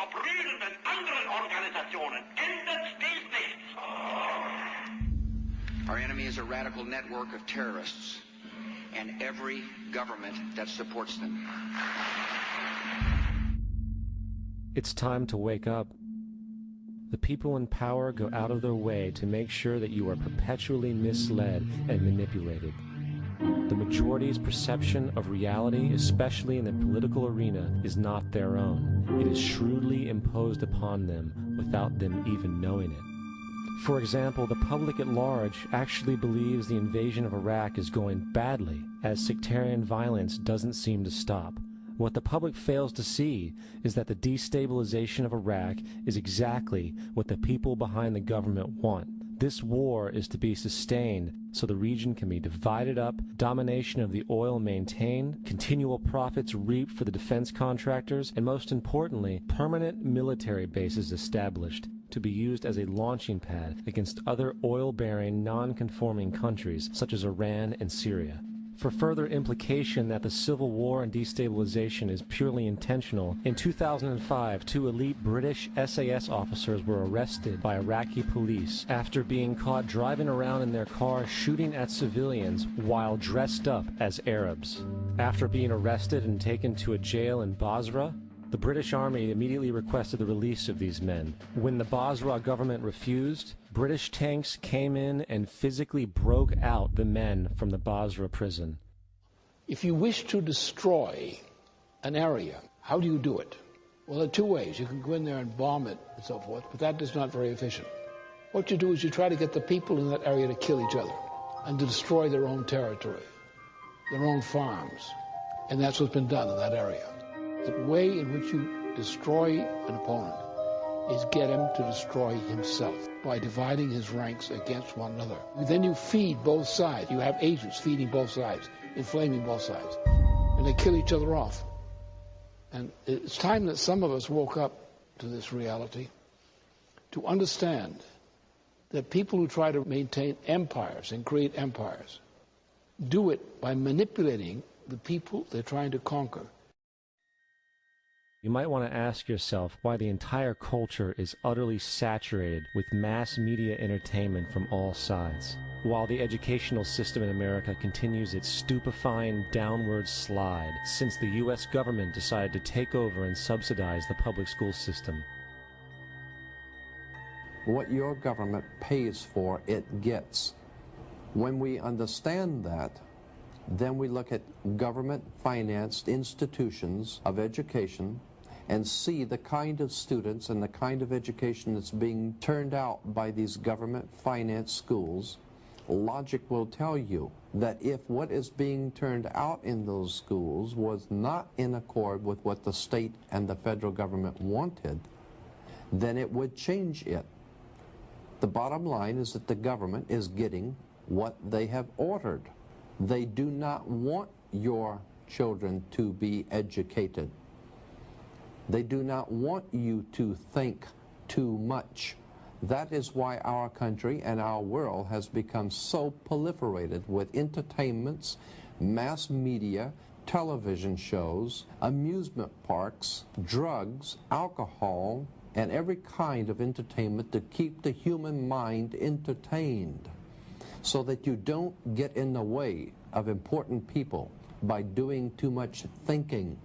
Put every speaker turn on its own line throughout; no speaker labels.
Verbrüdern mit anderen Organisationen ändert dies nichts.
Our enemy is a radical network of terrorists and every government that supports them.
It's time to wake up. The people in power go out of their way to make sure that you are perpetually misled and manipulated. The majority's perception of reality, especially in the political arena, is not their own. It is shrewdly imposed upon them without them even knowing it. For example, the public at large actually believes the invasion of Iraq is going badly, as sectarian violence doesn't seem to stop. What the public fails to see is that the destabilization of Iraq is exactly what the people behind the government want. This war is to be sustained so the region can be divided up, domination of the oil maintained, continual profits reaped for the defense contractors, and most importantly, permanent military bases established to be used as a launching pad against other oil-bearing, non-conforming countries such as Iran and Syria. For further implication that the civil war and destabilization is purely intentional, in 2005, 2 elite British SAS officers were arrested by Iraqi police after being caught driving around in their car shooting at civilians while dressed up as Arabs. After being arrested and taken to a jail in Basra, the British Army immediately requested the release of these men. When the Basra government refused, British tanks came in and physically broke out the men from the Basra prison.
If you wish to destroy an area, how do you do it? Well, there are 2 ways. You can go in there and bomb it and so forth, but that is not very efficient. What you do is you try to get the people in that area to kill each other and to destroy their own territory, their own farms. And that's what's been done in that area. The way in which you destroy an opponent is get him to destroy himself by dividing his ranks against one another. Then you feed both sides. You have agents feeding both sides, inflaming both sides, and they kill each other off. And it's time that some of us woke up to this reality, to understand that people who try to maintain empires and create empires do it by manipulating the people they're trying to conquer.
You might want to ask yourself why the entire culture is utterly saturated with mass media entertainment from all sides, while the educational system in America continues its stupefying downward slide since the U.S. government decided to take over and subsidize the public school system.
What your government pays for, it gets. When we understand that, then we look at government-financed institutions of education and see the kind of students and the kind of education that's being turned out by these government-financed schools. Logic will tell you that if what is being turned out in those schools was not in accord with what the state and the federal government wanted, then it would change it. The bottom line is that the government is getting what they have ordered. They do not want your children to be educated. They do not want you to think too much. That is why our country and our world has become so proliferated with entertainments, mass media, television shows, amusement parks, drugs, alcohol, and every kind of entertainment to keep the human mind entertained, so that you don't get in the way of important people by doing too much thinking.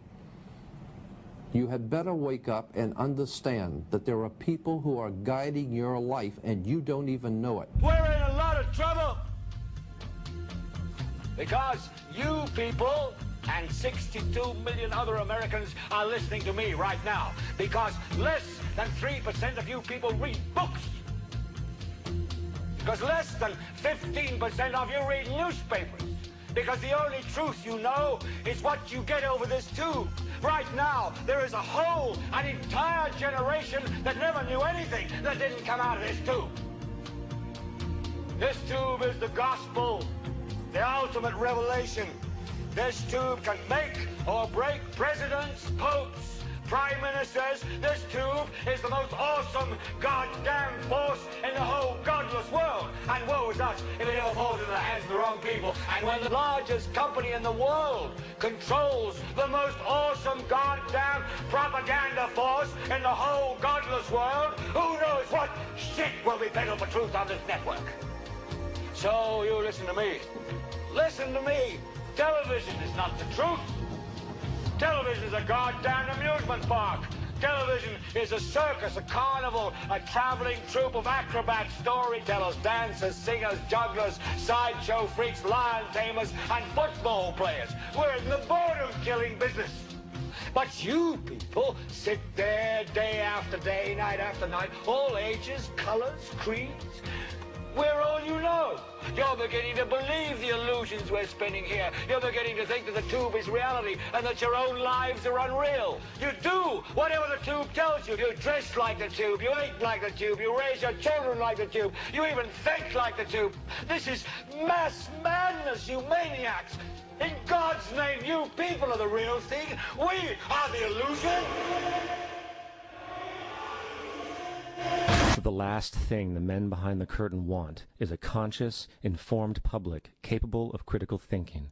You had better wake up and understand that there are people who are guiding your life and you don't even know it.
We're in a lot of trouble because you people and 62 million other Americans are listening to me right now, because less than 3% of you people read books. Because less than 15% of you read newspapers. Because the only truth you know is what you get over this tube. Right now, there is an entire generation that never knew anything that didn't come out of this tube. This tube is the gospel, the ultimate revelation. This tube can make or break presidents, popes, prime ministers. This tube is the most awesome goddamn force in the whole godless world. And woe is us much if it ever falls into the hands of the wrong people. And when the largest company in the world controls the most awesome goddamn propaganda force in the whole godless world, who knows what shit will be peddled for truth on this network. So you listen to me. Listen to me. Television is not the truth. Television is a goddamn amusement park. Television is a circus, a carnival, a traveling troupe of acrobats, storytellers, dancers, singers, jugglers, sideshow freaks, lion tamers, and football players. We're in the boredom-killing business. But you people sit there day after day, night after night, all ages, colors, creeds. We're all you know. You're beginning to believe the illusions we're spinning here. You're beginning to think that the tube is reality and that your own lives are unreal. You do whatever the tube tells you. You dress like the tube. You eat like the tube. You raise your children like the tube. You even think like the tube. This is mass madness, you maniacs. In God's name, you people are the real thing. We are the illusion.
The last thing the men behind the curtain want is a conscious, informed public capable of critical thinking,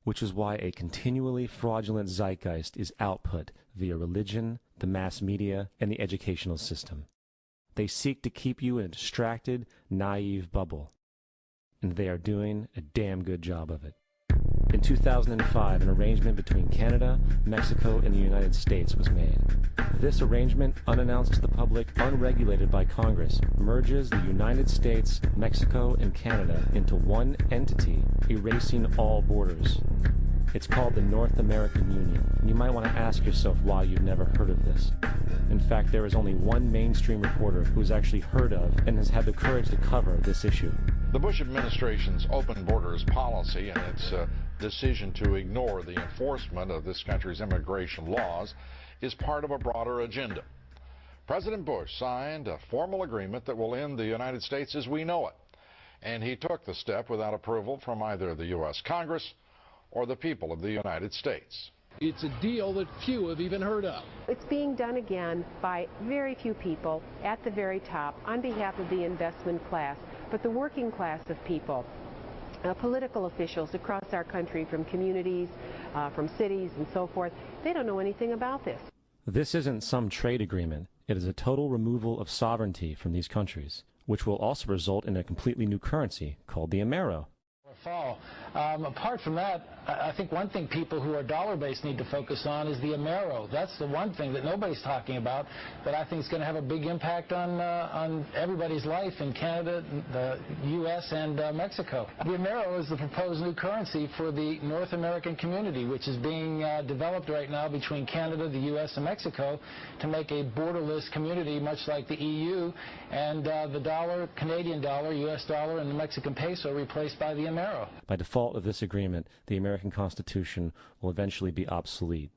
which is why a continually fraudulent zeitgeist is output via religion, the mass media, and the educational system. They seek to keep you in a distracted, naive bubble, and they are doing a damn good job of it. In 2005, an arrangement between Canada, Mexico, and the United States was made. This arrangement, unannounced to the public, unregulated by Congress, merges the United States, Mexico, and Canada into one entity, erasing all borders. It's called the North American Union, and you might want to ask yourself why you've never heard of this. In fact, there is only one mainstream reporter who has actually heard of and has had the courage to cover this issue.
The Bush administration's open borders policy and its decision to ignore the enforcement of this country's immigration laws is part of a broader agenda. President Bush signed a formal agreement that will end the United States as we know it, and he took the step without approval from either the U.S. Congress or the people of the United States.
It's a deal that few have even heard of.
It's being done again by very few people at the very top on behalf of the investment class, but the working class of people, political officials across our country, from communities, from cities and so forth, they don't know anything about this.
This isn't some trade agreement. It is a total removal of sovereignty from these countries, which will also result in a completely new currency called the pensiero.
Fall. Apart from that, I think one thing people who are dollar-based need to focus on is the pensiero. That's the one thing that nobody's talking about, but I think it's going to have a big impact on everybody's life in Canada, the U.S., and Mexico. The pensiero is the proposed new currency for the North American community, which is being developed right now between Canada, the U.S., and Mexico to make a borderless community, much like the EU, and the dollar, Canadian dollar, U.S. dollar, and the Mexican peso replaced by the pensiero.
By default of this agreement, the American Constitution will eventually be obsolete.